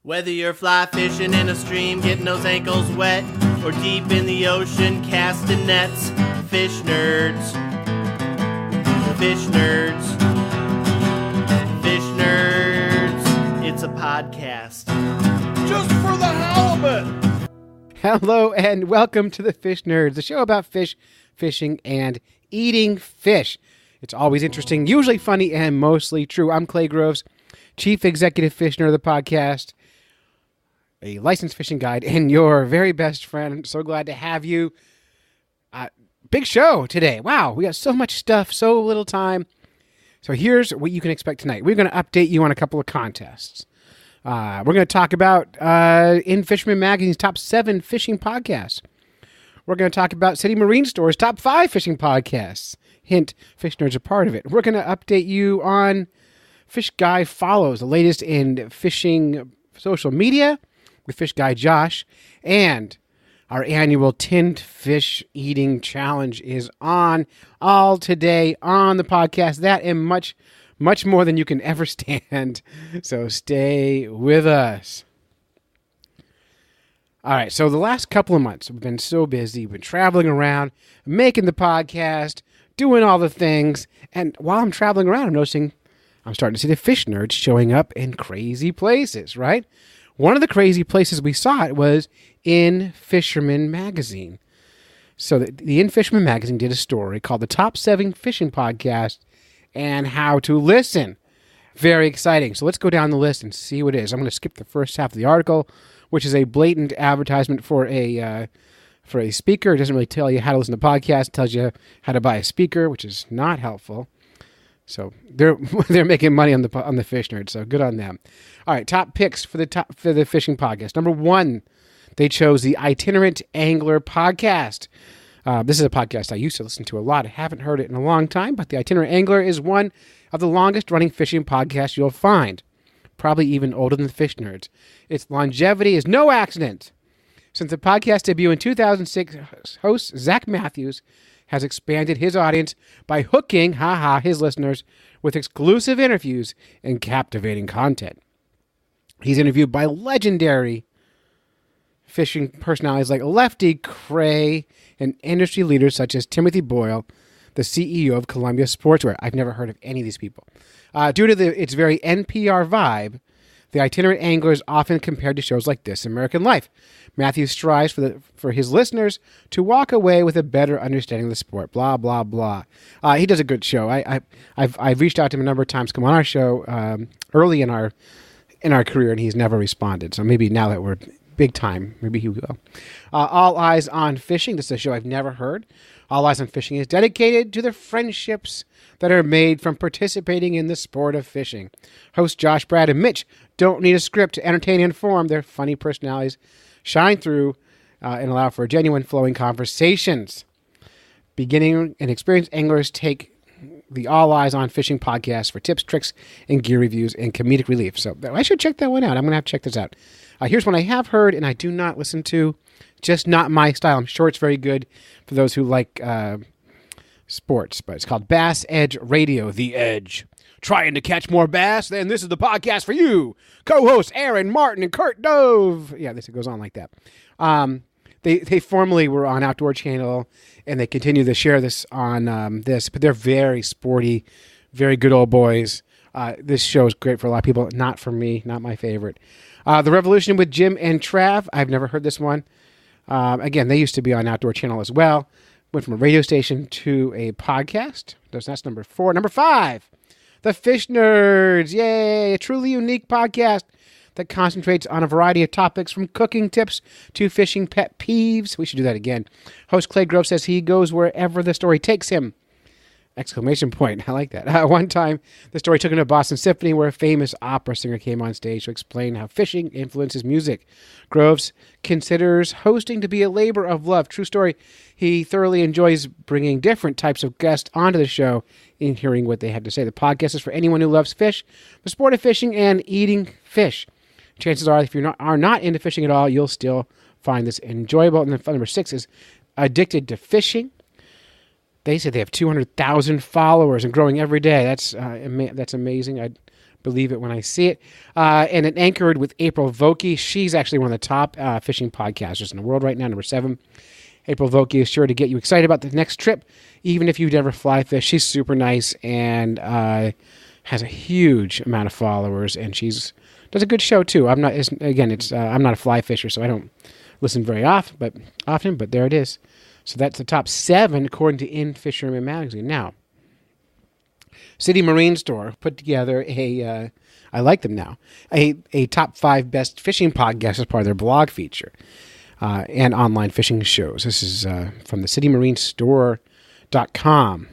Whether you're fly fishing in a stream, getting those ankles wet, or deep in the ocean casting nets, fish nerds. Fish nerds. Fish nerds. It's a podcast. Just for the halibut. Hello and welcome to the Fish Nerds, the show about fish, fishing, and eating fish. It's always interesting, usually funny, and mostly true. I'm Clay Groves, Chief Executive Fish Nerd of the podcast, a licensed fishing guide, and your very best friend. So glad to have you. Big show today. Wow, we got so much stuff, so little time. So here's what you can expect tonight. We're going to update you on a couple of contests. We're going to talk about In Fisherman Magazine's top 7 fishing podcasts. We're going to talk about City Marine Store's top 5 fishing podcasts. Hint, Fish Nerds are part of it. We're going to update you on Fish Guy Follows, the latest in fishing social media with Fish Guy Josh. And our annual tinned fish eating challenge is on all today on the podcast. That and much more than you can ever stand. So stay with us. All right, so the last couple of months, we've been so busy. We've been traveling around, making the podcast, doing all the things. And while I'm traveling around, I'm starting to see the fish nerds showing up in crazy places, right? One of the crazy places we saw it was In Fisherman Magazine. So the In Fisherman Magazine did a story called The Top 7 Fishing Podcasts and How to Listen. Very exciting. So let's go down the list and see what it is. I'm going to skip the first half of the article, which is a blatant advertisement for a speaker. It doesn't really tell you how to listen to podcasts. It tells you how to buy a speaker, which is not helpful. So they're making money on the fish nerds. So good on them. All right, top picks for the fishing podcast. Number 1, they chose the Itinerant Angler podcast. This is a podcast I used to listen to a lot. I haven't heard it in a long time, but the Itinerant Angler is one of the longest running fishing podcasts you'll find. Probably even older than the Fish Nerds. Its longevity is no accident. Since the podcast debut in 2006, host Zach Matthews has expanded his audience by hooking, his listeners with exclusive interviews and captivating content. He's interviewed by legendary fishing personalities like Lefty Kreh and industry leaders such as Timothy Boyle, the CEO of Columbia Sportswear. I've never heard of any of these people. Due to its very NPR vibe, the Itinerant Angler is often compared to shows like This American Life. Matthews strives for his listeners to walk away with a better understanding of the sport. Blah blah blah. He does a good show. I've reached out to him a number of times. Come on our show early in our career, and he's never responded. So maybe now that we're big time, maybe he will. All Eyes on Fishing. This is a show I've never heard. All Eyes on Fishing is dedicated to the friendships that are made from participating in the sport of fishing. Hosts Josh, Brad, and Mitch don't need a script to entertain and inform. Their funny personalities shine through and allow for genuine flowing conversations. Beginning and experienced anglers take the All Eyes on Fishing podcast for tips, tricks, and gear reviews and comedic relief. So I should check that one out. I'm going to have to check this out. Here's one I have heard and I do not listen to. Just not my style. I'm sure it's very good for those who like sports, but it's called Bass Edge Radio, The Edge. Trying to catch more bass? Then this is the podcast for you. Co-hosts Aaron Martin and Kurt Dove. Yeah, this goes on like that. They formerly were on Outdoor Channel, and they continue to share this on this, but they're very sporty, very good old boys. This show is great for a lot of people. Not for me, not my favorite. The Revolution with Jim and Trav. I've never heard this one. Again, they used to be on Outdoor Channel as well. Went from a radio station to a podcast. That's number 4. Number 5, The Fish Nerds. Yay! A truly unique podcast that concentrates on a variety of topics from cooking tips to fishing pet peeves. We should do that again. Host Clay Grove says he goes wherever the story takes him. Exclamation point. I like that. One time, the story took him to Boston Symphony, where a famous opera singer came on stage to explain how fishing influences music. Groves considers hosting to be a labor of love. True story. He thoroughly enjoys bringing different types of guests onto the show and hearing what they have to say. The podcast is for anyone who loves fish, the sport of fishing, and eating fish. Chances are, if you are not into fishing at all, you'll still find this enjoyable. And then number 6 is Addicted to Fishing. They say they have 200,000 followers and growing every day. That's amazing. believe it when I see it. And it anchored with April Vokey. She's actually one of the top fishing podcasters in the world right now, number 7. April Vokey is sure to get you excited about the next trip, even if you've never fly fish. She's super nice and has a huge amount of followers, and she's does a good show too. I'm not a fly fisher, so I don't listen very often, but there it is. So that's the top 7 according to In Fisherman Magazine. Now, City Marine Store put together I like them now, a top 5 best fishing podcasts as part of their blog feature and online fishing shows. This is from the citymarinestore.com.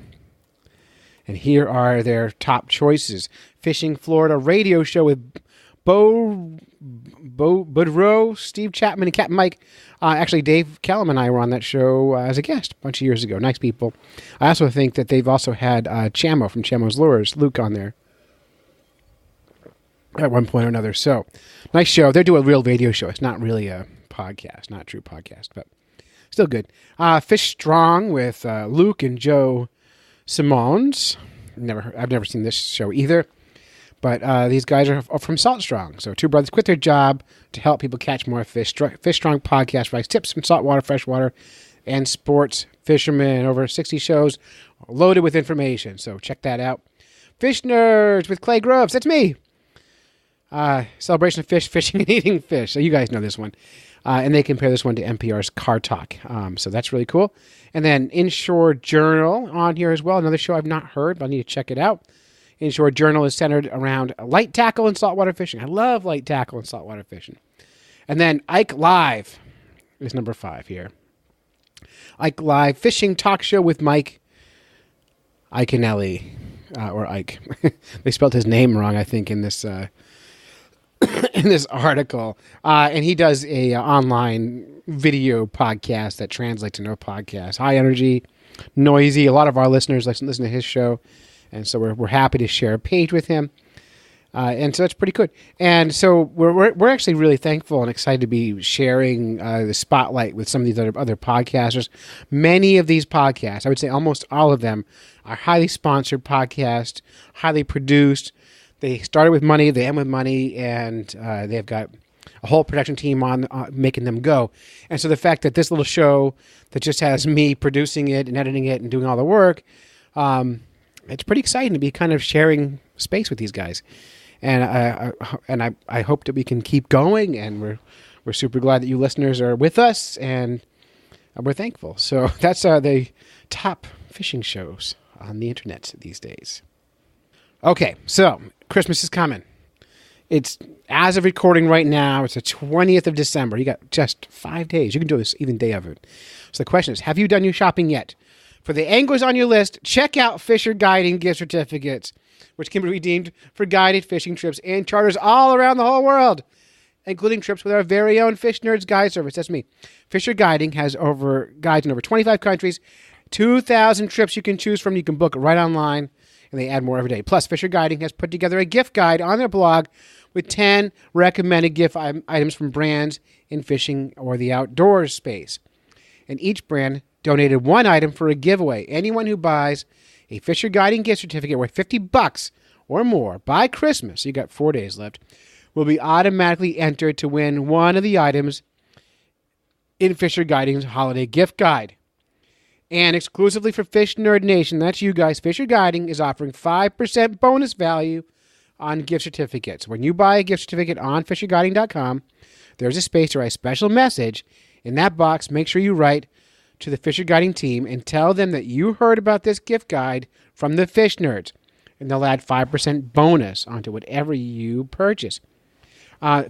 And here are their top choices. Fishing Florida radio show with Bo Boudreaux, Steve Chapman, and Captain Mike. Actually, Dave Kellum and I were on that show as a guest a bunch of years ago. Nice people. I also think that they've also had Chamo from Chamo's Lures, Luke, on there at one point or another. So, nice show. They do a real radio show. It's not really a podcast, not a true podcast, but still good. Fish Strong with Luke and Joe Simons. I've never seen this show either. But these guys are from Salt Strong. So 2 brothers quit their job to help people catch more fish. Fish Strong podcast provides tips from saltwater, freshwater, and sports fishermen. Over 60 shows loaded with information. So check that out. Fish Nerds with Clay Groves. That's me. Celebration of fish, fishing, and eating fish. So you guys know this one. And they compare this one to NPR's Car Talk. So that's really cool. And then Inshore Journal on here as well. Another show I've not heard, but I need to check it out. Inshore Journal is centered around light tackle and saltwater fishing. I love light tackle and saltwater fishing. And then Ike Live is number 5 here. Ike Live fishing talk show with Mike Iaconelli, or Ike. They spelled his name wrong, I think, in this in this article. And he does a online video podcast that translates into a podcast. High energy, noisy. A lot of our listeners listen to his show. And so we're happy to share a page with him. And so that's pretty good. And so we're actually really thankful and excited to be sharing the spotlight with some of these other podcasters. Many of these podcasts, I would say almost all of them, are highly sponsored podcasts, highly produced. They started with money, they end with money, and they've got a whole production team on making them go. And so the fact that this little show that just has me producing it and editing it and doing all the work, it's pretty exciting to be kind of sharing space with these guys. And I hope that we can keep going, and we're super glad that you listeners are with us, and we're thankful. So that's the top fishing shows on the internet these days. Okay, so Christmas is coming. It's, as of recording right now, it's the 20th of December. You got just 5 days. You can do this even day of it. So the question is, have you done your shopping yet? For the anglers on your list, check out Fisher Guiding gift certificates, which can be redeemed for guided fishing trips and charters all around the whole world, including trips with our very own Fish Nerds Guide Service. That's me. Fisher Guiding has guides in over 25 countries, 2,000 trips you can choose from. You can book right online, and they add more every day. Plus, Fisher Guiding has put together a gift guide on their blog with 10 recommended gift items from brands in fishing or the outdoors space. And each brand donated 1 item for a giveaway. Anyone who buys a Fisher Guiding gift certificate worth $50 or more by Christmas, so you got 4 days left, will be automatically entered to win one of the items in Fisher Guiding's holiday gift guide. And exclusively for Fish Nerd Nation, that's you guys, Fisher Guiding is offering 5% bonus value on gift certificates. When you buy a gift certificate on fisherguiding.com, there's a space to write a special message. In that box, make sure you write to the Fisher Guiding team and tell them that you heard about this gift guide from the Fish Nerds, and they'll add 5% bonus onto whatever you purchase.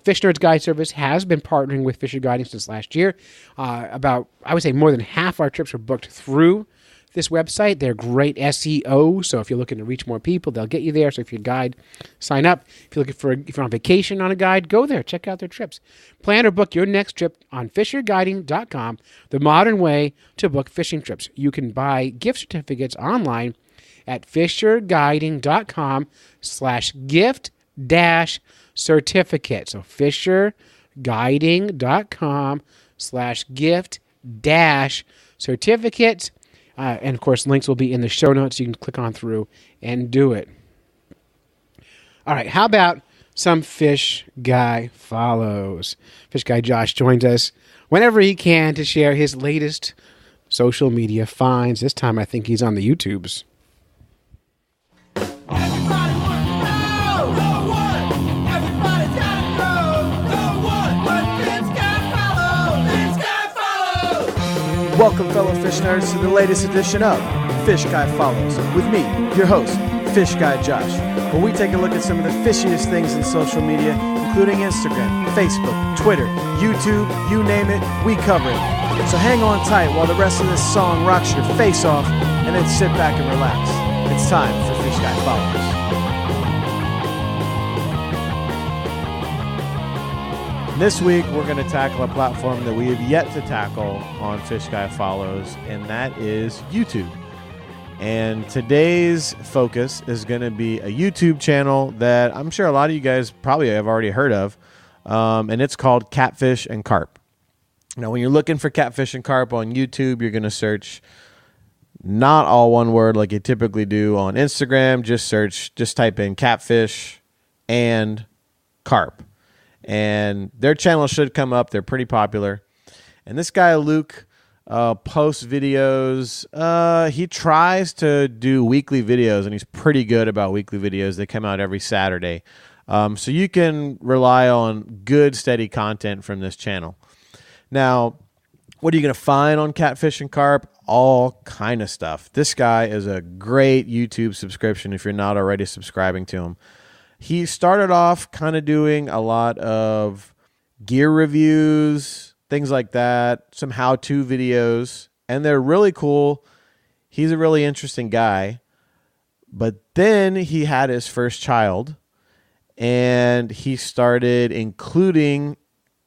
Fish Nerds Guide Service has been partnering with Fisher Guiding since last year. I would say more than half our trips were booked through this website. They're great SEO, so if you're looking to reach more people, they'll get you there. So if you're a guide, sign up. If you're on vacation on a guide, go there. Check out their trips. Plan or book your next trip on fisherguiding.com, the modern way to book fishing trips. You can buy gift certificates online at fisherguiding.com/gift-certificate. So fisherguiding.com/gift-certificate. And, of course, links will be in the show notes. You can click on through and do it. All right, how about some Fish Guy follows? Fish Guy Josh joins us whenever he can to share his latest social media finds. This time I think he's on the YouTubes. Everybody wants to know, go what? Everybody's gotta know, go what? But Fish Guy follows. Welcome, fellow fish nerds, to the latest edition of Fish Guy Follows with me, your host, Fish Guy Josh, where we take a look at some of the fishiest things in social media, including Instagram, Facebook, Twitter, YouTube, you name it, we cover it. So hang on tight while the rest of this song rocks your face off, and then sit back and relax. It's time for Fish Guy Follows. This week, we're going to tackle a platform that we have yet to tackle on Fish Guy Follows, and that is YouTube. And today's focus is going to be a YouTube channel that I'm sure a lot of you guys probably have already heard of, and it's called Catfish and Carp. Now, when you're looking for Catfish and Carp on YouTube, you're going to search not all one word like you typically do on Instagram. Just type in Catfish and Carp. And their channel should come up. They're pretty popular. And this guy, Luke, posts videos. He tries to do weekly videos, and he's pretty good about weekly videos. They come out every Saturday. So you can rely on good, steady content from this channel. Now, what are you going to find on Catfish and Carp? All kind of stuff. This guy is a great YouTube subscription if you're not already subscribing to him. He started off kind of doing a lot of gear reviews, things like that, some how-to videos, and they're really cool. He's a really interesting guy. But then he had his first child, and he started including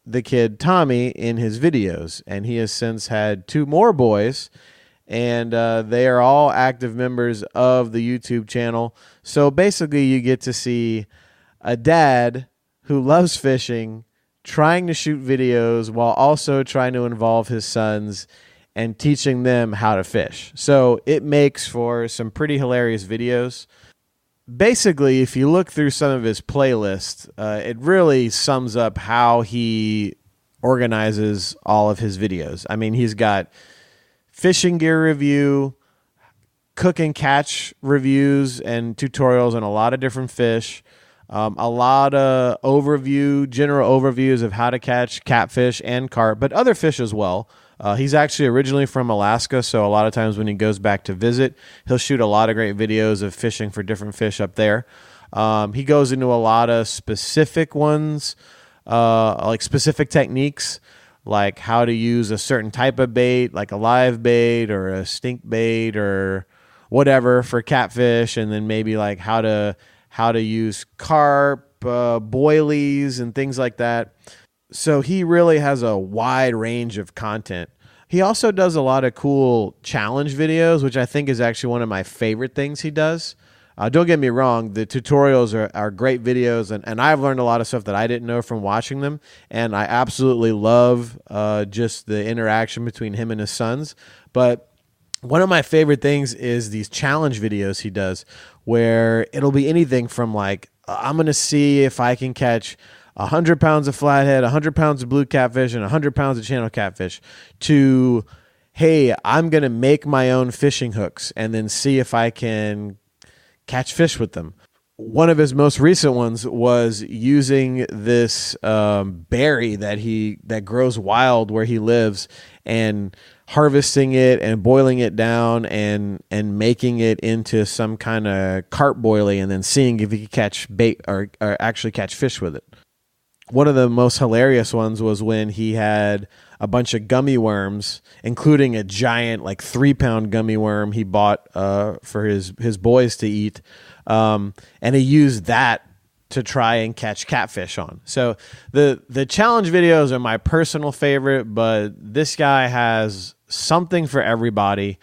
the kid Tommy in his videos, and he has since had 2 more boys, and they are all active members of the YouTube channel. So basically you get to see a dad who loves fishing trying to shoot videos while also trying to involve his sons and teaching them how to fish. So it makes for some pretty hilarious videos. Basically, if you look through some of his playlists, it really sums up how he organizes all of his videos. I mean, he's got fishing gear review, cook and catch reviews and tutorials on a lot of different fish, a lot of general overviews of how to catch catfish and carp, but other fish as well. He's actually originally from Alaska, so a lot of times when he goes back to visit, he'll shoot a lot of great videos of fishing for different fish up there. He goes into a lot of specific ones, like specific techniques, like how to use a certain type of bait, like a live bait or a stink bait or whatever for catfish, and then maybe like how to use carp, boilies, and things like that. So he really has a wide range of content. He also does a lot of cool challenge videos, which I think is actually one of my favorite things he does. Don't get me wrong, the tutorials are great videos, and I've learned a lot of stuff that I didn't know from watching them, and I absolutely love just the interaction between him and his sons. But one of my favorite things is these challenge videos he does, where it'll be anything from like, I'm going to see if I can catch 100 pounds of flathead, 100 pounds of blue catfish, and 100 pounds of channel catfish, to, hey, I'm going to make my own fishing hooks and then see if I can catch fish with them. One of his most recent ones was using this berry that grows wild where he lives, and harvesting it and boiling it down and making it into some kind of carp boilie, and then seeing if he could catch bait or actually catch fish with it. One of the most hilarious ones was when he had a bunch of gummy worms, including a giant, like 3-pound gummy worm he bought for his boys to eat. And he used that to try and catch catfish on. So the challenge videos are my personal favorite, but this guy has something for everybody.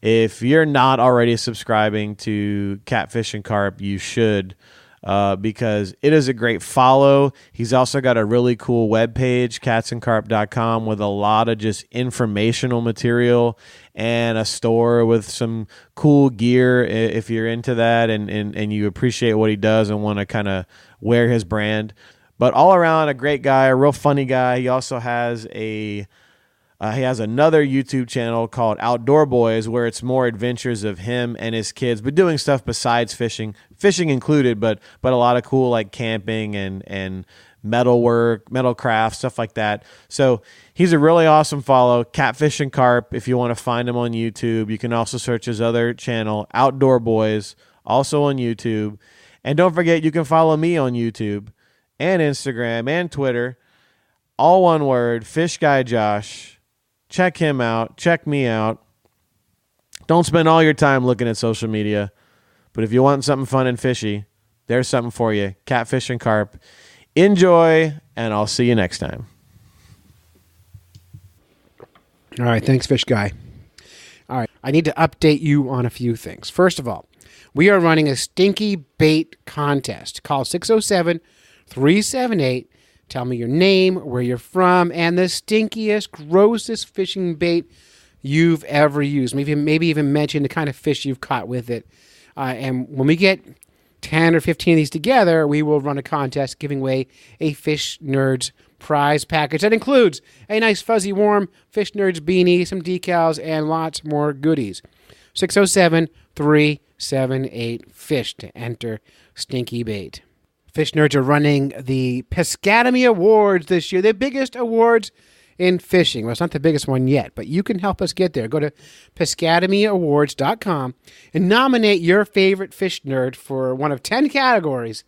If you're not already subscribing to Catfish and Carp, you should. because it is a great follow. He's also got a really cool webpage, catsandcarp.com, with a lot of just informational material and a store with some cool gear if you're into that and you appreciate what he does and want to kind of wear his brand. But all around, a great guy, a real funny guy. He also has he has another YouTube channel called Outdoor Boys, where it's more adventures of him and his kids, but doing stuff besides fishing included, but a lot of cool like camping and metal work, metal craft, stuff like that. So he's a really awesome follow. Catfish and Carp, if you want to find him on YouTube. You can also search his other channel, Outdoor Boys, also on YouTube. And don't forget, you can follow me on YouTube and Instagram and Twitter. All one word, Fish Guy Josh. Check him out. Check me out. Don't spend all your time looking at social media. But if you want something fun and fishy, there's something for you. Catfish and Carp. Enjoy, and I'll see you next time. All right, thanks, Fish Guy. All right, I need to update you on a few things. First of all, we are running a stinky bait contest. Call 607-378. Tell me your name, where you're from, and the stinkiest, grossest fishing bait you've ever used. Maybe even mention the kind of fish you've caught with it. And when we get 10 or 15 of these together, we will run a contest giving away a Fish Nerds prize package that includes a nice fuzzy warm Fish Nerds beanie, some decals, and lots more goodies. 607-378-FISH to enter Stinky Bait. Fish Nerds are running the Pescademy Awards this year, the biggest awards in fishing. Well, it's not the biggest one yet, but you can help us get there. Go to pescademyawards.com and nominate your favorite fish nerd for one of 10 categories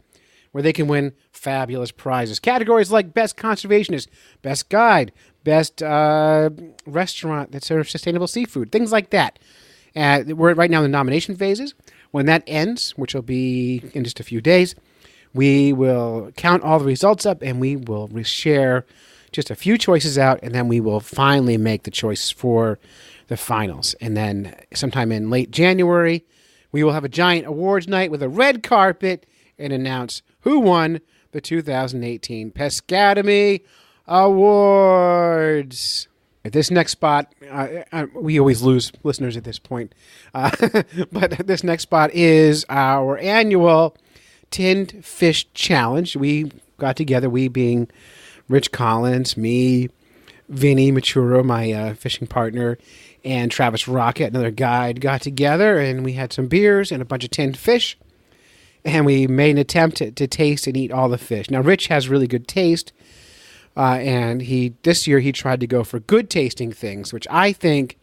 where they can win fabulous prizes. Categories like Best Conservationist, Best Guide, Best Restaurant that serves sustainable seafood, things like that. We're right now in the nomination phases. When that ends, which will be in just a few days, we will count all the results up and we will share just a few choices out, and then we will finally make the choice for the finals. And then sometime in late January, we will have a giant awards night with a red carpet and announce who won the 2018 Pescademy Awards. At this next spot, we always lose listeners at this point, but this next spot is our annual Tinned Fish Challenge. We got together, we being Rich Collins, me, Vinny Maturo, my fishing partner, and Travis Rocket, another guide, got together, and we had some beers and a bunch of tinned fish, and we made an attempt to taste and eat all the fish. Now, Rich has really good taste, and this year he tried to go for good tasting things, which I think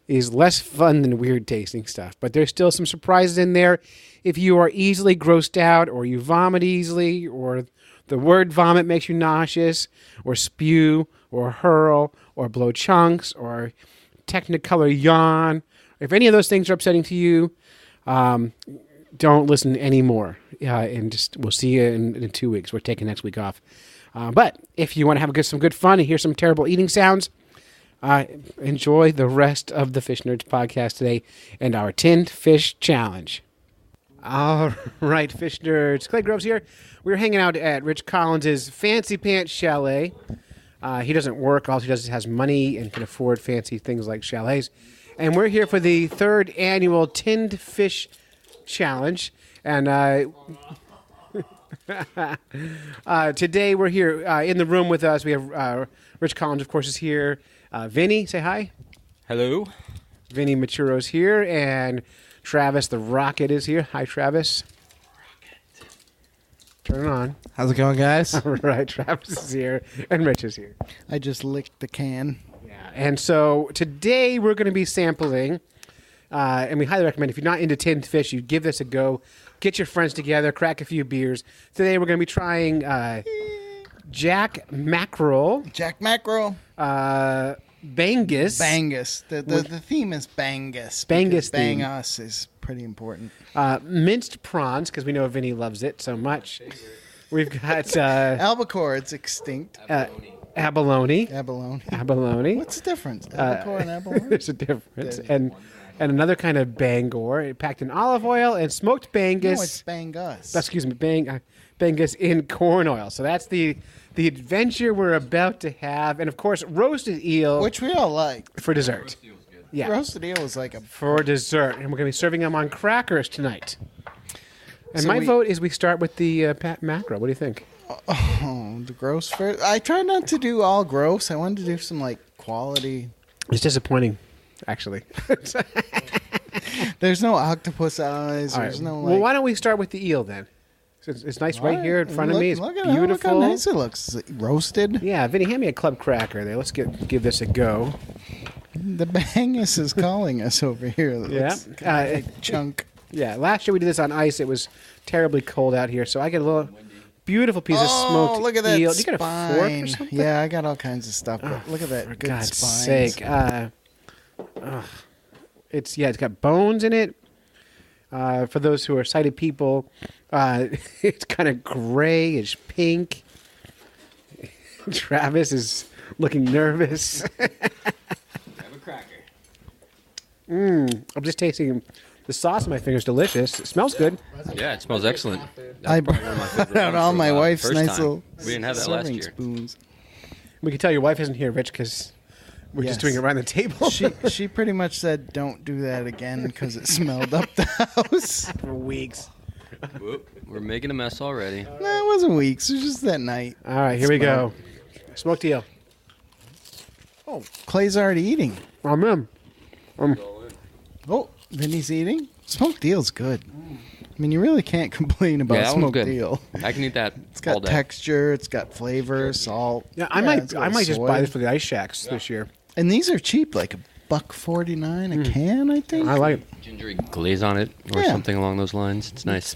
is less fun than weird tasting stuff. But there's still some surprises in there. If you are easily grossed out, or you vomit easily, or the word vomit makes you nauseous, or spew, or hurl, or blow chunks, or technicolor yawn, if any of those things are upsetting to you, don't listen anymore. And we'll see you in 2 weeks. We're taking next week off. But if you want to have some good fun and hear some terrible eating sounds, enjoy the rest of the Fish Nerds podcast today and our Tinned Fish Challenge. All right, Fish Nerds. Clay Groves here. We're hanging out at Rich Collins' Fancy Pants Chalet. He doesn't work. All he does is has money and can afford fancy things like chalets. And we're here for the third annual Tinned Fish Challenge. And today we're here in the room with us. We have Rich Collins, of course, is here. Vinny, say hi. Hello. Vinny Maturo's here, and Travis the Rocket is here. Hi, Travis. Rocket. Turn it on. How's it going, guys? All right, Travis is here, and Rich is here. I just licked the can. Yeah, and so today we're going to be sampling, and we highly recommend, if you're not into tinned fish, you give this a go. Get your friends together, crack a few beers. Today we're going to be trying Jack Mackerel. Jack Mackerel. Bangus. Bangus. The theme is Bangus. Bangus Bang theme. us is pretty important. Minced prawns, because we know Vinny loves it so much. We've got Albacore, it's extinct. abalone. Abalone. Abalone. What's the difference? Albacore and abalone? There's a difference. And and another kind of Bangor, packed in olive oil and smoked Bangus. No, it's Bangus. Excuse me, Bangus in corn oil. So that's the adventure we're about to have, and of course, roasted eel Which we all like. for dessert. Yeah, Roasted eel is like a... for dessert, and we're going to be serving them on crackers tonight. And So my we- vote is we start with the mackerel. What do you think? Oh, the gross first. I try not to do all gross. I wanted to do some like quality. It's disappointing, actually. There's no octopus eyes. All There's right. no Well, like. why don't we start with the eel then? It's nice right here in front of me. It's Look at beautiful. how nice it looks. Roasted. Yeah, Vinny, hand me a club cracker there. Let's give this a go. The Bangus is calling us over here. It Yeah. looks kinda like chunk. Yeah, last year we did this on ice. It was terribly cold out here, so I get a little beautiful piece of smoked look at that eel. spine. You got a fork or something? Yeah, I got all kinds of stuff. But look at that. For good God's spines. sake. It's got bones in it. For those who are sighted people, it's kind of grayish pink. Travis is looking nervous. Have a cracker. I'm just tasting the sauce in my fingers. Delicious. It smells good. Yeah, it smells excellent. I That's probably one of my favorite brought out ones all for my a while. wife's First nice time. little We didn't have that last serving year. spoons. We can tell your wife isn't here, Rich, because we're just Yes. doing it around the table She pretty much said, "Don't do that again," because it smelled up the house. for weeks. Whoop, we're making a mess already. No, it wasn't weeks. It was just that night. All right, here we go. Smoked eel. Oh, Clay's already eating. I'm in. Oh, Vinny's eating. Smoked eel's good. I mean, you really can't complain about Yeah, that one's smoked good. eel. I can eat that It's all got day. texture. It's got flavor, salt. Yeah, it's I got might just soy. buy this for the ice shacks this year. And these are cheap, like $1.49 a can, I think. I like it. Gingery glaze on it or Yeah. something along those lines. It's nice.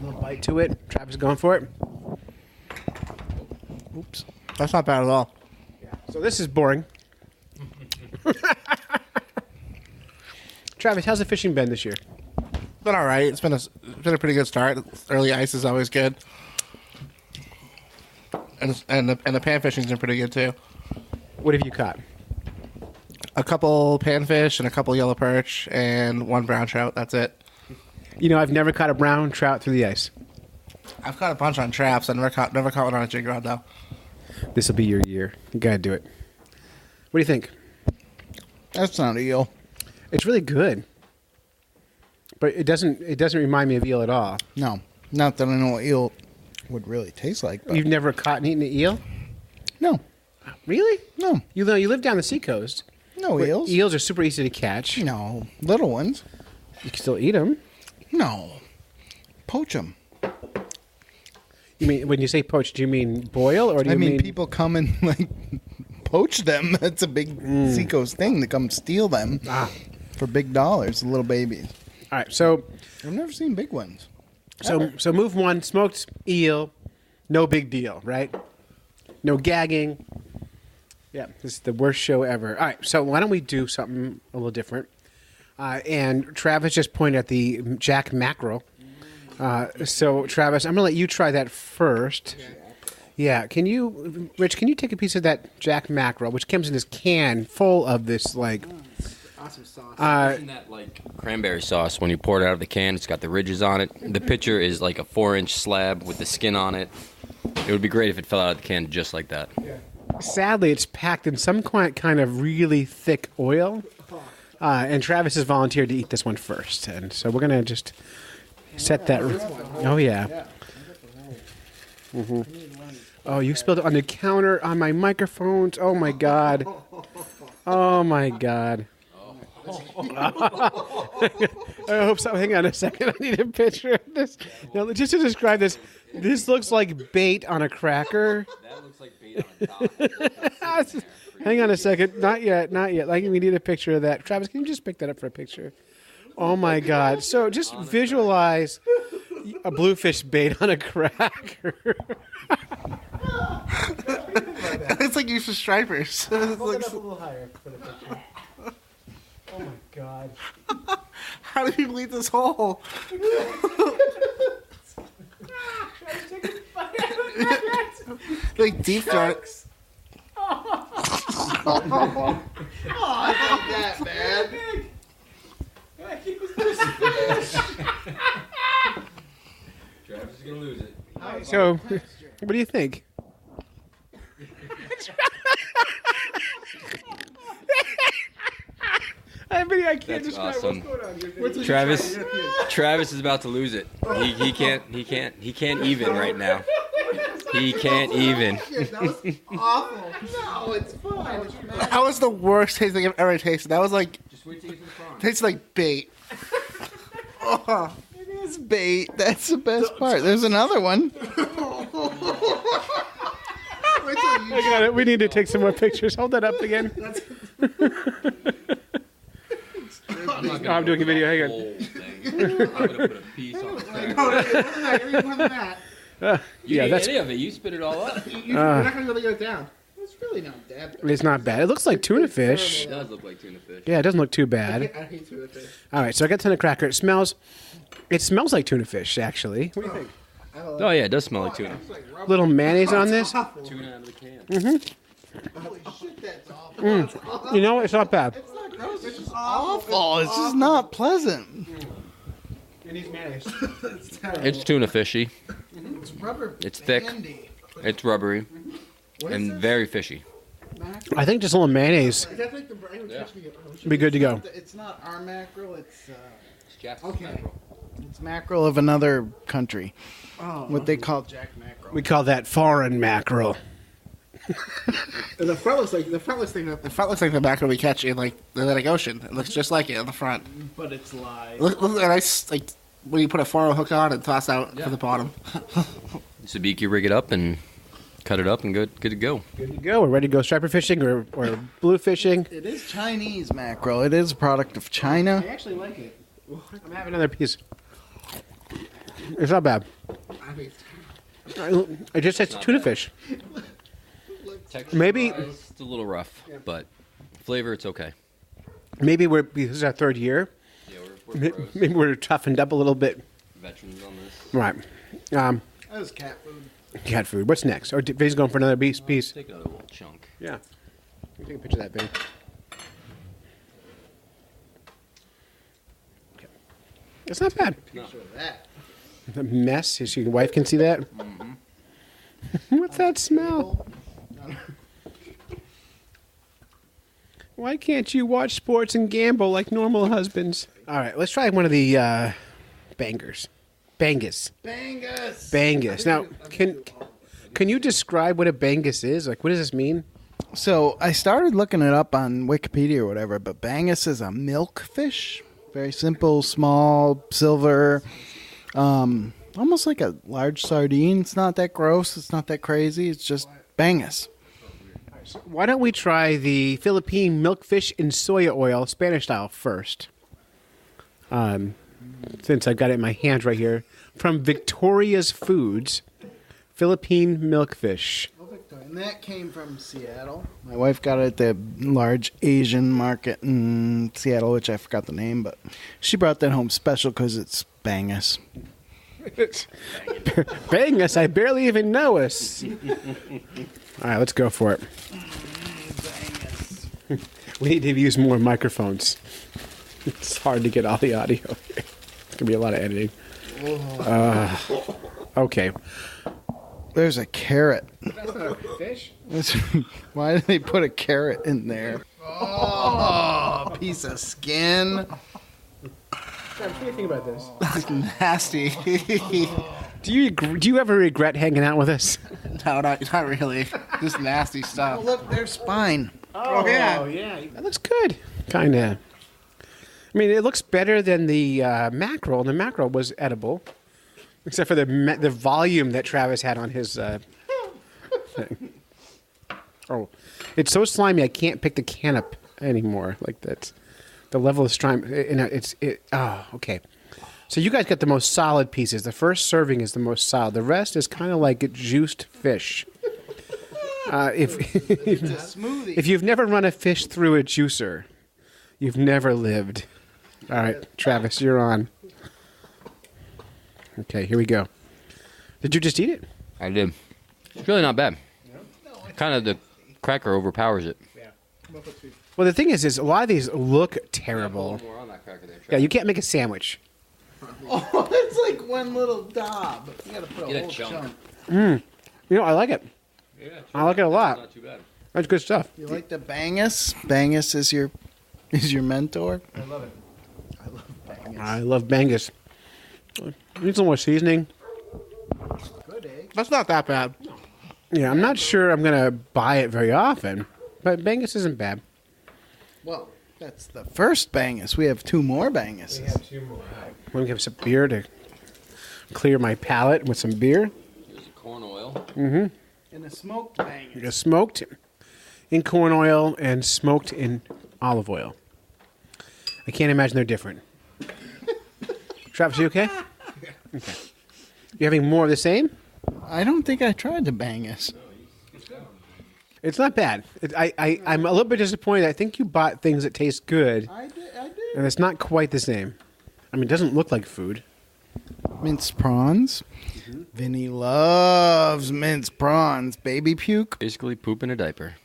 A little bite to it. Travis is going for it. Oops. That's not bad at all. So this is boring. Travis, how's the fishing been this year? It's been all right. It's been a pretty good start. Early ice is always good. And the pan fishing's been pretty good too. What have you caught? A couple panfish and a couple yellow perch and one brown trout. That's it. You know, I've never caught a brown trout through the ice. I've caught a bunch on traps. I never caught one on a jig rod though. This will be your year. You gotta do it. What do you think? That's not eel. It's really good, but it doesn't remind me of eel at all. No, not that I know what eel would really taste like. But You've never caught and eaten an eel? no, Really? no, You live down the seacoast. no where eels. Eels are super easy to catch. No, little ones. You can still eat them. No, poach them. You mean when you say poached, do you mean boil or do you I mean, people come and like poach them. That's a big seacoast thing. They come steal them for big dollars. Little babies. All right, so I've never seen big ones. so move one, smoked eel, no big deal, right? No gagging. Yeah, this is the worst show ever. All right, so why don't we do something a little different? And Travis just pointed at the jack mackerel. So Travis, I'm gonna let you try that first. Yeah, Rich? Can you take a piece of that jack mackerel, which comes in this can full of this like? Awesome sauce. Isn't that like cranberry sauce when you pour it out of the can? It's got the ridges on it. The pitcher is like a 4-inch slab with the skin on it. It would be great if it fell out of the can just like that. Sadly, it's packed in some kind of really thick oil. And Travis has volunteered to eat this one first. And so we're going to just set that. Oh, yeah. Mm-hmm. Oh, you spilled it on the counter, on my microphones. Oh, my God. Oh, my God. I hope so. Hang on a second. I need a picture of this. Now, just to describe this looks like bait on a cracker. That looks like bait on top. Hang on a second. Not yet. Like, we need a picture of that. Travis, can you just pick that up for a picture? Oh, my God. So just visualize a bluefish bait on a cracker. It's like used for stripers. It's like, a little higher for the picture. Oh, my God. how do people eat this whole? Like deep fry. Travis is gonna lose it. So, what do you think? I can't That's describe awesome. what's going on here. Travis is about to lose it. He can't even right now. He can't even. That was awful. No, it's fine. That was the worst tasting I've ever tasted. That was like tastes like bait. Oh. It is bait. That's the best part. There's another one. I got it. We need to take some more pictures. Hold that up again. I'm doing a video. Hang on. Whole thing. I'm gonna put a piece on the cracker. Yeah, that's. Any of it. You spit it all up. You're not gonna be able to get it down. It's really not that bad. It's not bad. It looks like tuna fish. It does look like tuna fish. Yeah, it doesn't look too bad. I hate tuna fish. All right, so I got tuna cracker. It smells like tuna fish, actually. What do you think? Oh yeah, it does smell like tuna. Little mayonnaise on this. Tuna out of the can. Holy shit, that's awful. You know, it's not bad. It's awful. It's just not pleasant. It needs mayonnaise. It's tuna fishy. It's rubber. It's thick. bandy. It's rubbery and very fishy. I think just a little mayonnaise That's like the brain Yeah. would be good to go. It's not our mackerel. It's Okay. it's mackerel of another country. What they call jack mackerel. We call that foreign mackerel. And the front looks like the mackerel we catch in like the Atlantic Ocean. It looks just like it on the front. But it's live. Look at nice like when you put a 4 hook on and toss out for the bottom. Sabiki rig it up and cut it up and good to go. Good to go. We're ready to go striper fishing or blue fishing. It is Chinese mackerel. It is a product of China. actually like it. I'm having another piece. It's not bad. I mean, It just tastes tuna fish. Maybe- It's a little rough, but flavor it's okay. Maybe this is our third year. Yeah, we're pros. Maybe we're toughened up a little bit. Veterans on this. Right. That was cat food. Cat food. What's next? Oh, Vinny's going for another piece. Take another little chunk. Yeah. Let me take a picture of that, Vinny. Okay. It's not bad. No. The mess. So your wife can see that. What's that smell? Why can't you watch sports and gamble like normal husbands? All right, let's try one of the bangers. Bangus. Bangus. Bangus. Now, can you describe what a bangus is? Like, what does this mean? So I started looking it up on Wikipedia or whatever, but bangus is a milk fish. Very simple, small, silver, almost like a large sardine. It's not that gross. It's not that crazy. It's just bangus. Why don't we try the Philippine milkfish in soya oil, Spanish style, first? Since I've got it in my hands right here. From Victoria's Foods, Philippine milkfish. And that came from Seattle. My wife got it at the large Asian market in Seattle, which I forgot the name, but she brought that home special because it's bangus. Bangus, I barely even know us. All right, let's go for it. We need to use more microphones. It's hard to get all the audio. It's going to be a lot of editing. Okay. There's a carrot. That's not a fish. Why did they put a carrot in there? Oh, piece of skin. What do you think about this? that's nasty. Do you ever regret hanging out with us? No, not really. Just nasty Oh, stuff. look, there's spine. Oh, yeah. Yeah. That looks good. Kind of. I mean, it looks better than the mackerel. The mackerel was edible, except for the volume that Travis had on his thing. Oh, it's so slimy I can't pick the can up anymore. Like that's the level of slime. Okay. So you guys got the most solid pieces. The first serving is the most solid. The rest is kind of like juiced fish. It's a smoothie. If you've never run a fish through a juicer, you've never lived. All right, Travis, you're on. Okay, here we go. Did you just eat it? I did. It's really not bad. Kind of the cracker overpowers it. Well, the thing is a lot of these look terrible. More on that cracker there. Yeah, you can't make a sandwich. Oh, it's like one little daub. You gotta put a Get a whole chunk. chunk. You know, I like it. Yeah, I like it a lot. Not too bad. That's good stuff. You like the Bangus? Bangus is your mentor. I love it. I love Bangus. I love Bangus. Need some more seasoning. Good egg. That's not that bad. Yeah, I'm not sure I'm gonna buy it very often, but Bangus isn't bad. Well, that's the first Bangus. We have 2 more Banguses. I'm gonna give some beer to clear my palate with some beer. Here's the corn oil. And a smoked Bangus. Just smoked in corn oil and smoked in olive oil. I can't imagine they're different. Travis, you okay? Okay. You having more of the same? I don't think I tried the Bangus. It's not bad. I'm a little bit disappointed. I think you bought things that taste good, I did. and it's not quite the same. I mean, it doesn't look like food. Minced prawns. Vinny loves minced prawns. Baby puke. Basically, poop in a diaper.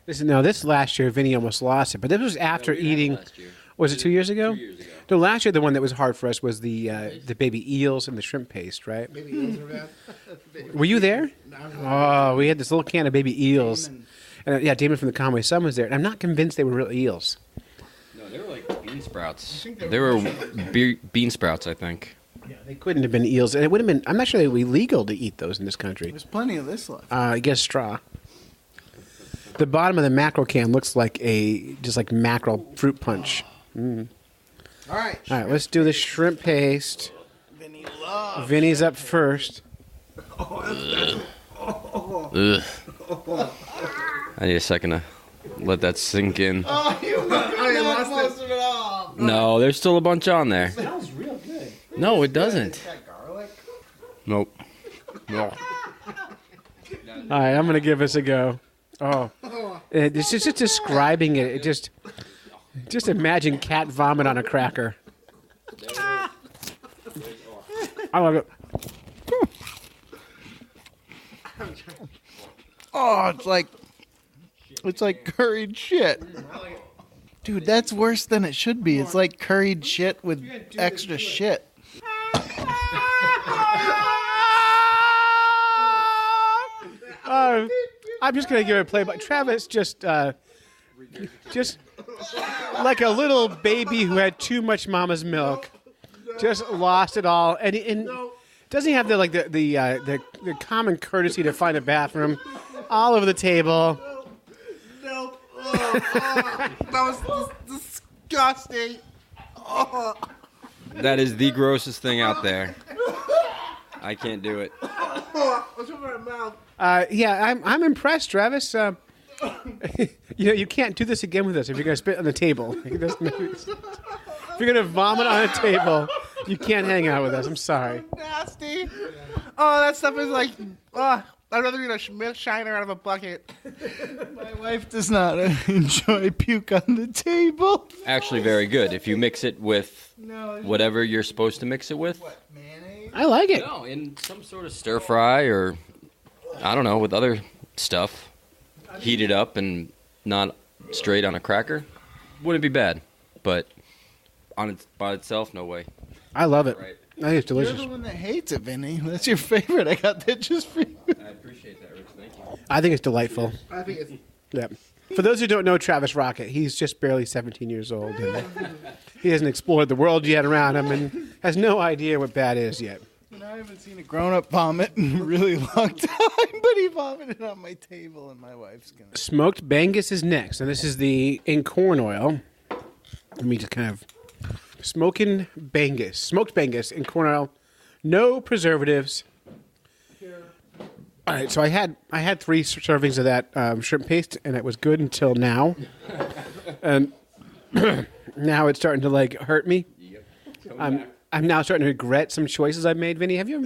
This last year, Vinny almost lost it, but this was after eating. Last year. Was it 2 years ago? 2 years ago. No, last year the one that was hard for us was the baby eels and the shrimp paste, right? Maybe eels are bad. Were you there? Oh, we had this little can of baby eels. Damon. And, yeah, Damon from the Conway Sun was there. And I'm not convinced they were real eels. No, they were like bean sprouts. They were bean sprouts, I think. Yeah, they couldn't have been eels. And it would have been, I'm not sure they were illegal to eat those in this country. There's plenty of this left. I guess straw. The bottom of the mackerel can looks like just like mackerel fruit punch. All right. All right, let's do the shrimp paste. Vinny loves. Vinny's up first. Ugh. I need a second to let that sink in. Oh, you lost most of it all. No, there's still a bunch on there. Smells real good. No, it doesn't. Got garlic. Nope. No. All right, I'm going to give this a go. Oh, it's just describing it. It just imagine cat vomit on a cracker. I love it. Oh, it's like curried shit. Dude, that's worse than it should be. It's like curried shit with extra shit. I'm just gonna give it a play, but Travis just like a little baby who had too much mama's milk, just lost it all, and doesn't he have the common courtesy to find a bathroom all over the table? Nope. That was disgusting. That is the grossest thing out there. I can't do it. What's over my mouth? Yeah, I'm impressed, Travis. You can't do this again with us if you're gonna spit on the table. If you're gonna vomit on a table, you can't hang out with us. I'm sorry. Nasty. Oh, that stuff is like. I'd rather eat a milk shiner out of a bucket. My wife does not enjoy puke on the table. Actually, very good. If you mix it with No. whatever you're supposed to mix it with. What, mayonnaise? I like it. No, in some sort of stir fry or, I don't know, with other stuff. Heat it up and not straight on a cracker. Wouldn't be bad. But by itself, no way. I love it. Right. I think it's You're delicious. the one that hates it, Vinny. That's your favorite. I got that just for you. I appreciate that, Rich. Thank you. I think it's delightful. I think it's. Yeah. For those who don't know Travis Rocket, he's just barely 17 years old. And he hasn't explored the world yet around him and has no idea what bad is yet. And I haven't seen a grown-up vomit in a really long time, but he vomited on my table, and my wife's gonna. Smoked Bangus is next, and this is in corn oil. Let me just kind of smoked Bangus in corn oil, no preservatives. All right, so I had 3 servings of that shrimp paste, and it was good until now, and now it's starting to hurt me. I'm now starting to regret some choices I've made. Vinny, have you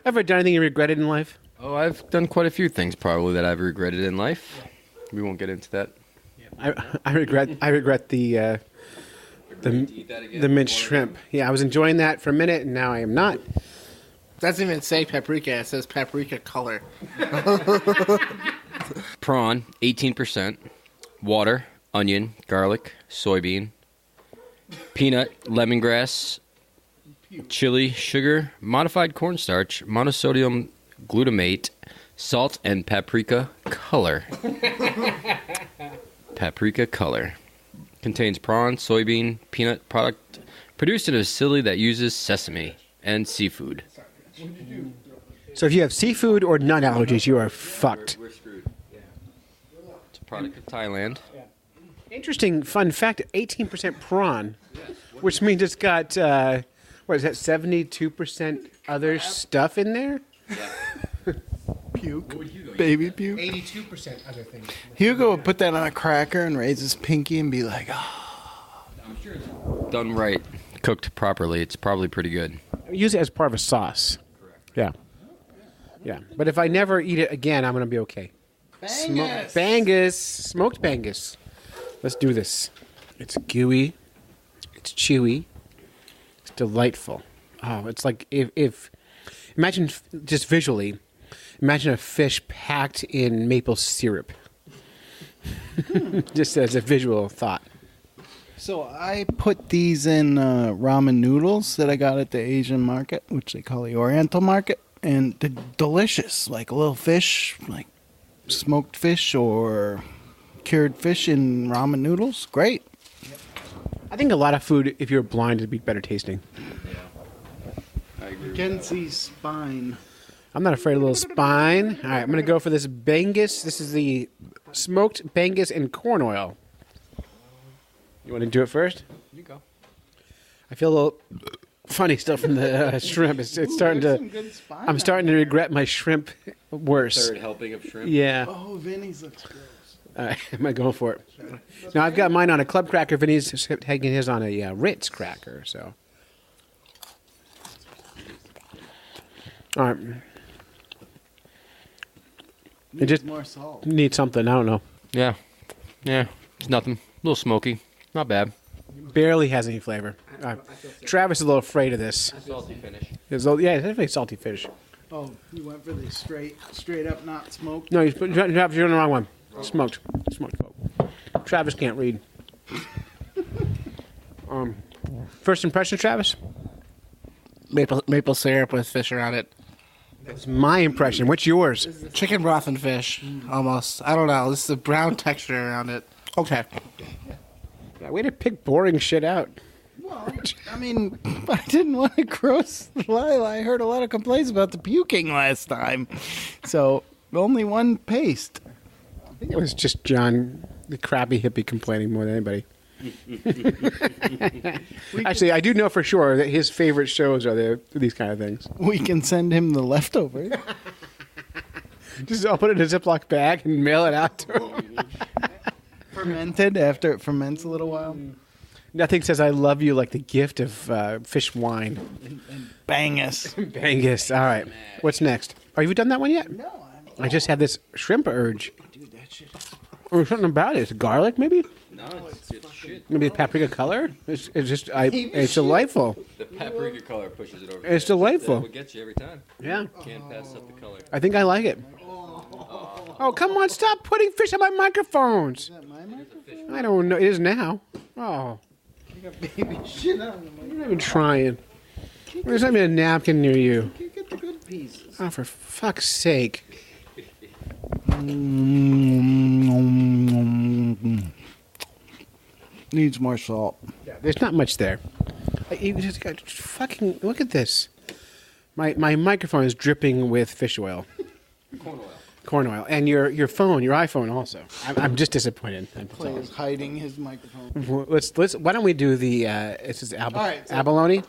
ever done anything you regretted in life? Oh, I've done quite a few things probably that I've regretted in life. We won't get into that. I regret the minced shrimp. Yeah, I was enjoying that for a minute, and now I am not. Doesn't even say paprika. It says paprika color. Prawn, 18%. water, onion, garlic, soybean, peanut, lemongrass, chili, sugar, modified cornstarch, monosodium glutamate, salt, and paprika color. Paprika color. Contains prawn, soybean, peanut product produced in a facility that uses sesame and seafood. So if you have seafood or nut allergies, you are fucked. We're screwed. It's a product of Thailand. Interesting fun fact, 18% prawn, which means it's got, what is that, 72% other stuff in there? Puke. Baby puke. 82% other things. Hugo would put that on a cracker and raise his pinky and be like, oh. I'm sure it's done right, cooked properly. It's probably pretty good. Use it as part of a sauce. Correct. Yeah. Yeah. But if I never eat it again, I'm going to be okay. Bangus. Smoked Bangus. Let's do this. It's gooey. It's chewy. It's delightful. Oh, it's like if imagine just visually, imagine a fish packed in maple syrup. Just as a visual thought. So I put these in ramen noodles that I got at the Asian market, which they call the Oriental market, and they're delicious. Like a little fish, like smoked fish or cured fish in ramen noodles. Great. I think a lot of food, if you're blind, would be better tasting. I agree. Gensi's spine. I'm not afraid of a little spine. All right, I'm going to go for this Bangus. This is the smoked Bangus in corn oil. You want to do it first? You go. I feel a little funny still from the shrimp. It's starting to. I'm starting to regret my shrimp worse. Third helping of shrimp. Yeah. Oh, Vinny's looks gross. All right, am I going for it? Now I've got mine on a club cracker. Vinny's taking his on a Ritz cracker. So. All right. It just more salt. needs something. I don't know. Yeah. It's nothing. A little smoky. Not bad. Barely has any flavor. Travis is a little afraid of this. Salty finish. It's definitely salty fish. Oh, you went for the straight up, not smoked. No, Travis, you're on the wrong one. Smoked folk. Travis can't read. First impression, Travis? Maple syrup with fish around it. That's my impression. What's yours? Chicken broth and fish, almost. I don't know. This is the brown texture around it. Okay. Yeah, way to pick boring shit out. Well, I mean, I didn't want to gross Lila. I heard a lot of complaints about the puking last time. So, only one paste. I think it was just John, the crappy hippie, complaining more than anybody. Actually, I do know for sure that his favorite shows are these kind of things. We can send him the leftovers. Just open it in a Ziploc bag and mail it out to him. Fermented after it ferments a little while. Nothing says I love you like the gift of fish wine. Bangus. Bangus. All right. What's next? Have you done that one yet? No, I just had this shrimp urge. dude, that shit. Or something about it. It's garlic, maybe? No, it's shit. Maybe the paprika color? It's delightful. The paprika color pushes it over. It's delightful. That would get you every time. Yeah. Can't pass up the color. I think I like it. Oh, come on. Stop putting fish on my microphones. Is that my microphone? I don't know. It is now. Oh. You got baby shit on the microphone. You're not even trying. There's not even a napkin near you. You get the good pieces. Oh, for fuck's sake. Needs more salt. There's not much there. You just got fucking look at this. My microphone is dripping with fish oil. Corn oil. And your phone, your iPhone also. I'm just disappointed. Clay is hiding his microphone. Let's why don't we do the this is right, so- abalone?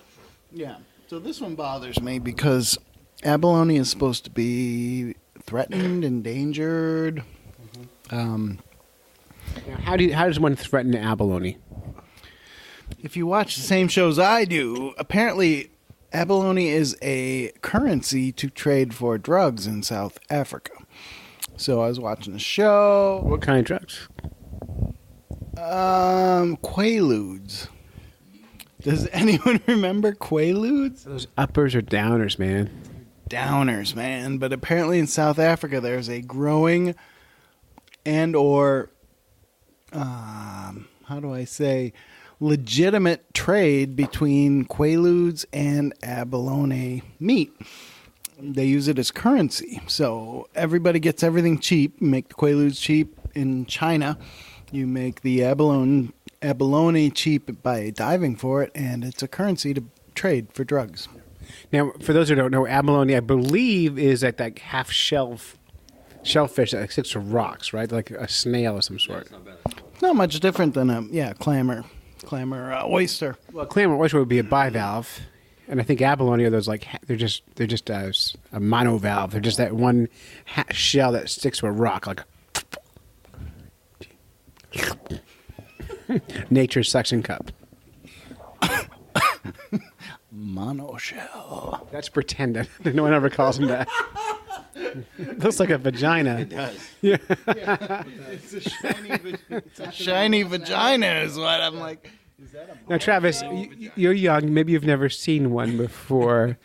Yeah. So this one bothers me because abalone is supposed to be threatened, endangered. How does one threaten abalone? If you watch the same shows I do, apparently abalone is a currency to trade for drugs in South Africa. So I was watching a show. What kind of drugs? Quaaludes. Does anyone remember Quaaludes? Those uppers or downers, man. Downers, man. But apparently in South Africa there's a growing and or how do I say, legitimate trade between Quaaludes and abalone meat. They use it as currency. So everybody gets everything cheap. You make the Quaaludes cheap in China. You make the abalone cheap by diving for it, and it's a currency to trade for drugs. Now, for those who don't know, abalone, I believe, is like that half shellfish that sticks to rocks, right? Like a snail of some sort. Not much different than a clam or oyster. Well, clam or oyster would be a bivalve, and I think abalone are those like they're just a monovalve. They're just that one shell that sticks to a rock, like nature's suction cup. Monoshell. That's pretended. No one ever calls them that. Looks like a vagina. It does. It's a shiny vagina is what I'm like. Now, Travis, you're young. Maybe you've never seen one before.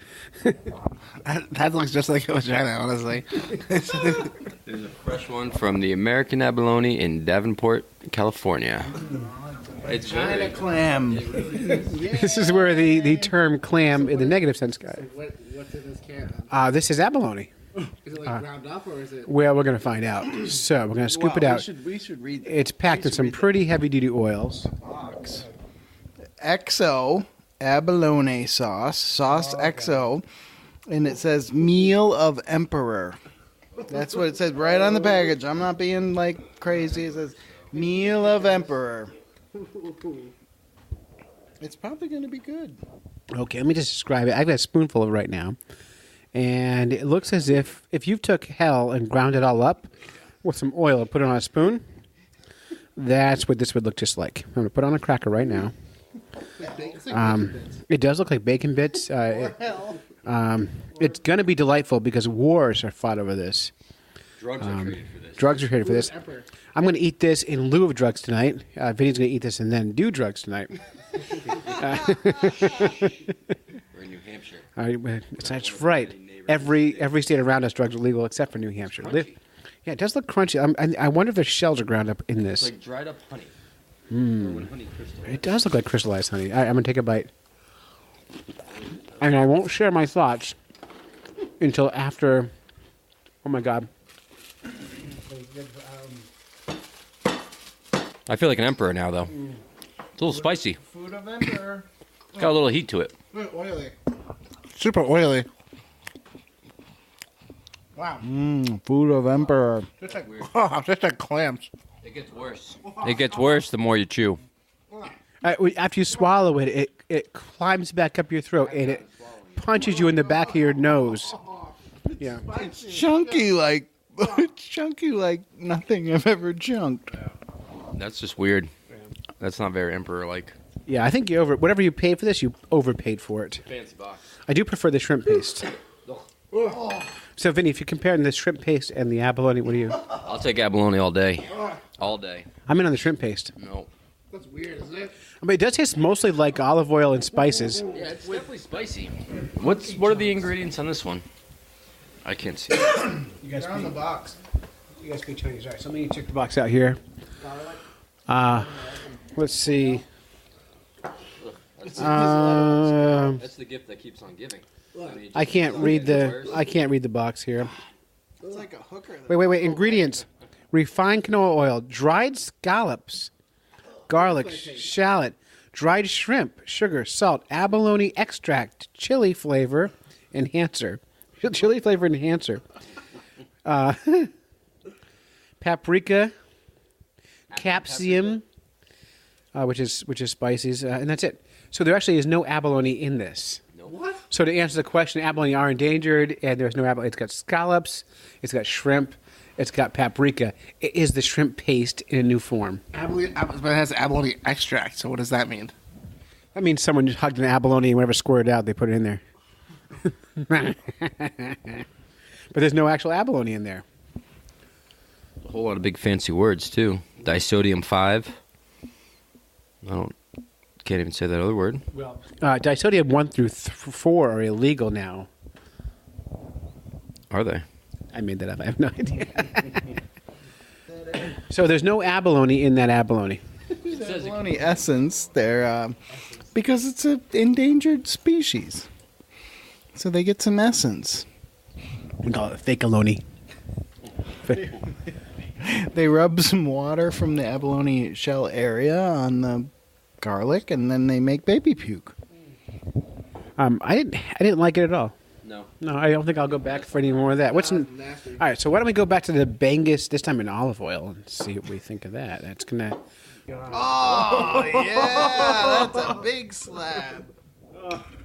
That looks just like a vagina, honestly. There's a fresh one from the American Abalone in Davenport, California. It's China clam. This is where the term clam in the negative sense got it. What's in this can? This is abalone. Is it like ground up or is it? Well, we're going to find out. So we're going to scoop it out. We should read. It's packed in some pretty heavy-duty oils. Box. XO abalone sauce XO, and it says meal of emperor. That's what it says right on the package. I'm not being like crazy. It says meal of emperor. It's probably going to be good. Okay, let me just describe it. I've got a spoonful of it right now. And it looks as if you took hell and ground it all up with some oil and put it on a spoon, that's what this would look just like. I'm going to put it on a cracker right now. It does look like bacon bits. It's going to be delightful because wars are fought over this. Drugs are traded for this. Drugs are traded for this. I'm going to eat this in lieu of drugs tonight. Vinny's going to eat this and then do drugs tonight. We're in New Hampshire. That's right. Every state around us, drugs are legal except for New Hampshire. Yeah, it does look crunchy. I wonder if the shells are ground up in this. It's like dried up honey. Or when honey crystallizes. It does look like crystallized honey. I'm going to take a bite. And I won't share my thoughts until after. Oh, my God. I feel like an emperor now, though. It's a little spicy. Food of emperor. Got a little heat to it. Oily. Super oily. Wow. Food of emperor. Just like clams. It gets worse. It gets worse the more you chew. After you swallow it, it climbs back up your throat and it punches you in the back of your nose. Yeah. Chunky like nothing I've ever chunked. That's just weird. That's not very emperor-like. Yeah, I think whatever you paid for this, you overpaid for it. Fancy box. I do prefer the shrimp paste. So, Vinny, if you're comparing the shrimp paste and the abalone, what do you? I'll take abalone all day. All day. I'm in on the shrimp paste. No. That's weird, isn't it? I mean, it does taste mostly like olive oil and spices. Yeah, it's definitely spicy. What are the ingredients on this one? I can't see. You guys They're on the box. You guys speak Chinese. All right, so let me check the box out here. Let's see. That's the gift that keeps on giving. I can't read the box here. It's like a hooker. Wait. Ingredients: refined canola oil, dried scallops, garlic, shallot, dried shrimp, sugar, salt, abalone extract, chili flavor enhancer, paprika, capsium, which is spices, and that's it. So there actually is no abalone in this. What? So to answer the question, abalone are endangered, and there's no abalone. It's got scallops, it's got shrimp, it's got paprika. It is the shrimp paste in a new form. But it has abalone extract, so what does that mean? That means someone just hugged an abalone and whenever squirted out, they put it in there. But there's no actual abalone in there. A whole lot of big fancy words, too. Disodium 5. Can't even say that other word. Well, disodium 1 through 4 are illegal now. Are they? I made that up. I have no idea. So there's no abalone in that abalone. Abalone essence there because it's an endangered species. So they get some essence. We call it fake aloni. They rub some water from the abalone shell area on the garlic, and then they make baby puke. I didn't like it at all. No. No, I don't think I'll go back for any more of that. All right, so why don't we go back to the Bangus, this time in olive oil, and see what we think of that. That's going to... Oh, yeah. That's a big slab.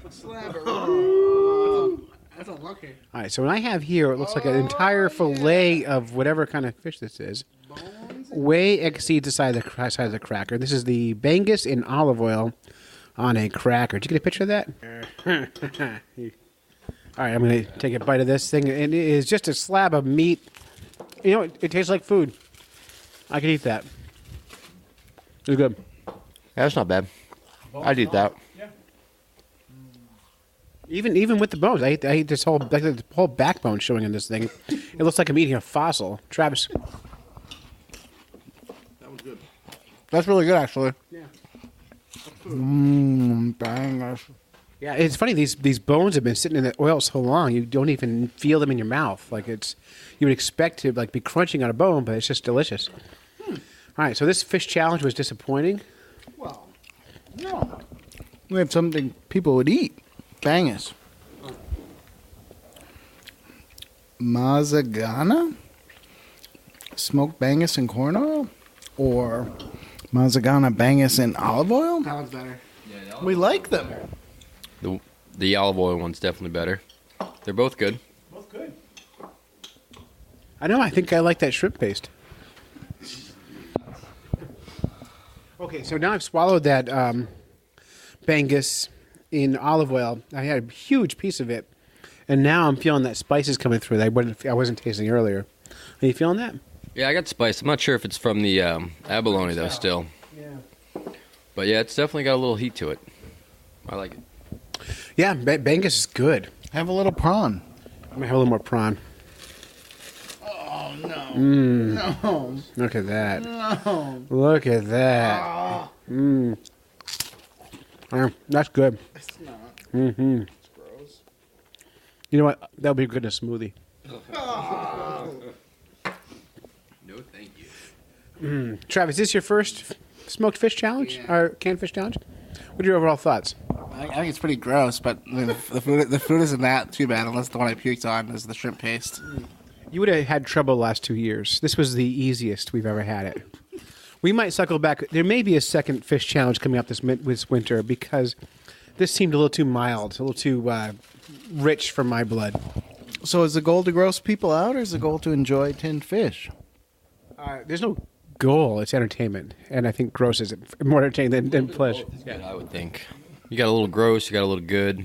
Slab. That's unlucky. All right, so what I have here, it looks like an entire fillet of whatever kind of fish this is. Way exceeds the size of the cracker. This is the Bangus in olive oil on a cracker. Did you get a picture of that? All right, I'm going to take a bite of this thing. And it is just a slab of meat. You know, it tastes like food. I could eat that. It's good. Yeah, that's not bad. I'd eat that. Even with the bones, I ate this whole backbone showing in this thing. It looks like I'm eating a fossil. Travis. That was good. That's really good, actually. Yeah. Bangus. Yeah, it's funny. These bones have been sitting in the oil so long, you don't even feel them in your mouth. Like you would expect to be crunching on a bone, but it's just delicious. All right, so this fish challenge was disappointing. Well, no. We have something people would eat. Bangus. Mazzagana? Smoked bangus in corn oil? Or Mazzagana bangus in olive oil? That one's better. We like them. The olive oil one's definitely better. They're both good. Both good. I know. I think I like that shrimp paste. Okay, so now I've swallowed that Bangus in olive oil. I had a huge piece of it, and now I'm feeling that spice is coming through that I wasn't tasting earlier. Are you feeling that? Yeah, I got spice. I'm not sure if it's from the abalone, though, still. Yeah. But yeah, it's definitely got a little heat to it. I like it. Yeah, Bangus is good. Have a little prawn. I'm going to have a little more prawn. Oh, no. No. Look at that. No. Look at that. That's good. It's not. Mm-hmm. It's gross. You know what? That would be good in a smoothie. No, thank you. Travis, is this your first smoked fish challenge? Yeah. Or canned fish challenge? What are your overall thoughts? I think it's pretty gross, but I mean, the food isn't that too bad unless the one I puked on is the shrimp paste. You would have had trouble the last 2 years. This was the easiest we've ever had it. We might cycle back. There may be a second fish challenge coming up this winter because this seemed a little too mild, a little too rich for my blood. So is the goal to gross people out, or is the goal to enjoy tinned fish? There's no goal. It's entertainment. And I think gross is more entertaining than pleasure. Yeah, I would think. You got a little gross, you got a little good,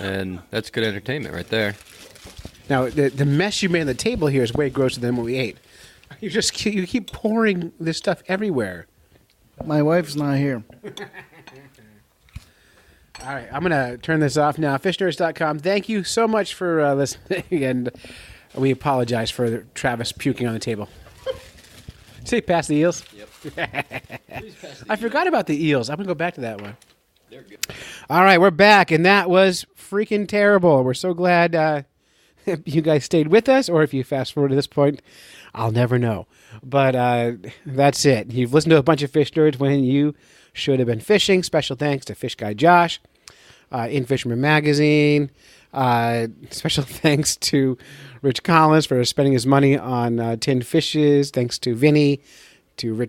and that's good entertainment right there. Now, the mess you made on the table here is way grosser than what we ate. You keep pouring this stuff everywhere. My wife's not here. All right, I'm going to turn this off now. FishNerds.com. Thank you so much for listening, and we apologize for Travis puking on the table. Say, pass the eels? Yep. I forgot about the eels. I'm going to go back to that one. They're good. All right, we're back, and that was freaking terrible. We're so glad you guys stayed with us, or if you fast forward to this point, I'll never know. But that's it. You've listened to a bunch of Fish Nerds when you should have been fishing. Special thanks to Fish Guy Josh, In Fisherman Magazine. Special thanks to Rich Collins for spending his money on tinned fishes. Thanks to Vinny, to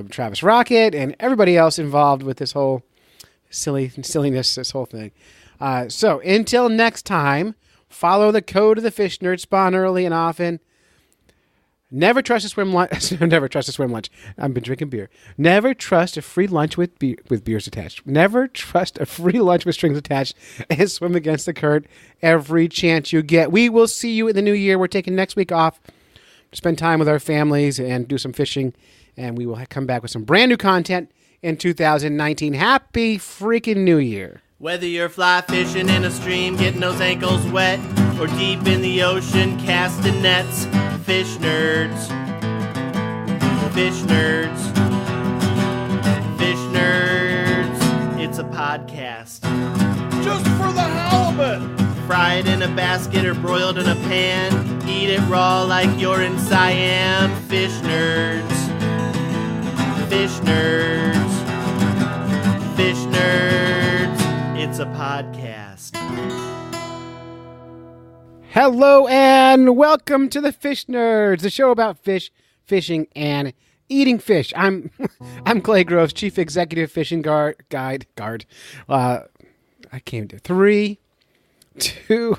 Travis Rocket, and everybody else involved with this whole silliness, this whole thing. So until next time, follow the code of the Fish Nerd. Spawn early and often. Never trust a swim lunch. Never trust a swim lunch. I've been drinking beer. Never trust a free lunch with beers attached. Never trust a free lunch with strings attached and swim against the current every chance you get. We will see you in the new year. We're taking next week off to spend time with our families and do some fishing, and we will come back with some brand new content in 2019. Happy freaking New Year. Whether you're fly fishing in a stream, getting those ankles wet, or deep in the ocean casting nets, Fish Nerds. Fish Nerds. Fish Nerds. It's a podcast. Just for the halibut. Fried in a basket or broiled in a pan. Eat it raw like you're in Siam. Fish Nerds. Fish Nerds. Fish Nerds. It's a podcast. Hello and welcome to the Fish Nerds, the show about fish, fishing, and eating fish. I'm Clay Groves, Chief Executive Fishing Guard. I came to 3, 2,